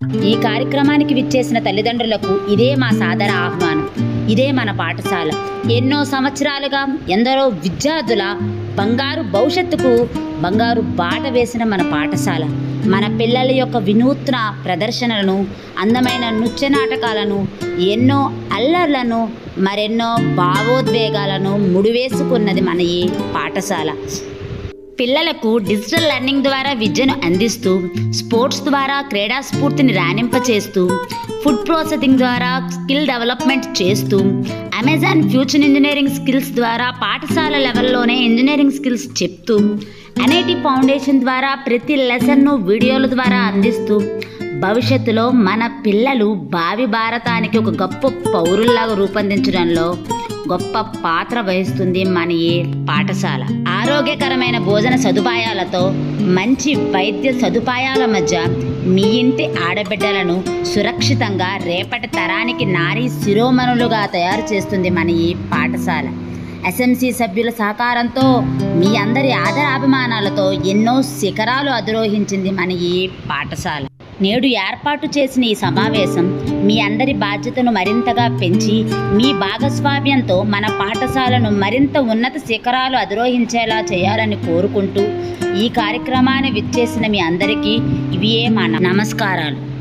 ఈ కార్యక్రమానికి విచ్చేసిన తల్లిదండ్రులకు ఇదే మా సాదర ఆహ్వానం. ఇదే మన పాఠశాల. ఎన్నో సంవత్సరాలుగా ఎందరో విద్యార్థుల బంగారు భవిష్యత్తుకు బంగారు బాట వేసిన మన పాఠశాల. మన పిల్లల యొక్క వినూత్న ప్రదర్శనలను, అందమైన నృత్య నాటకాలను, ఎన్నో అల్లర్లను, మరెన్నో భావోద్వేగాలను ముడివేసుకున్నది మన ఈ పాఠశాల. పిల్లలకు డిజిటల్ లెర్నింగ్ ద్వారా విద్యను అందిస్తూ, స్పోర్ట్స్ ద్వారా క్రీడా స్ఫూర్తిని రాణింపచేస్తూ, ఫుడ్ ప్రాసెసింగ్ ద్వారా స్కిల్ డెవలప్మెంట్ చేస్తూ, అమెజాన్ ఫ్యూచర్ ఇంజనీరింగ్ స్కిల్స్ ద్వారా పాఠశాల లెవెల్లోనే ఇంజనీరింగ్ స్కిల్స్ చెప్తూ, ఎన్ఐటి ఫౌండేషన్ ద్వారా ప్రతి లెసన్ను వీడియోల ద్వారా అందిస్తూ, భవిష్యత్తులో మన పిల్లలు భావి భారతానికి ఒక గొప్ప పౌరుల్లాగా రూపొందించడంలో గొప్ప పాత్ర వహిస్తుంది మన ఈ పాఠశాల. ఆరోగ్యకరమైన భోజన సదుపాయాలతో, మంచి వైద్య సదుపాయాల మధ్య మీ ఇంటి ఆడబిడ్డలను సురక్షితంగా రేపటి తరానికి నారీ శిరోమణులుగా తయారు చేస్తుంది మన ఈ పాఠశాల. ఎస్ఎంసి సభ్యుల సహకారంతో, మీ అందరి ఆదరాభిమానాలతో ఎన్నో శిఖరాలు అధిరోహించింది మన ఈ పాఠశాల. నేడు ఏర్పాటు చేసిన ఈ సమావేశం మీ అందరి బాధ్యతను మరింతగా పెంచి, మీ భాగస్వామ్యంతో మన పాఠశాలను మరింత ఉన్నత శిఖరాలు అధిరోహించేలా చేయాలని కోరుకుంటూ, ఈ కార్యక్రమాన్ని విచ్చేసిన మీ అందరికీ ఇవే మా నమస్కారాలు.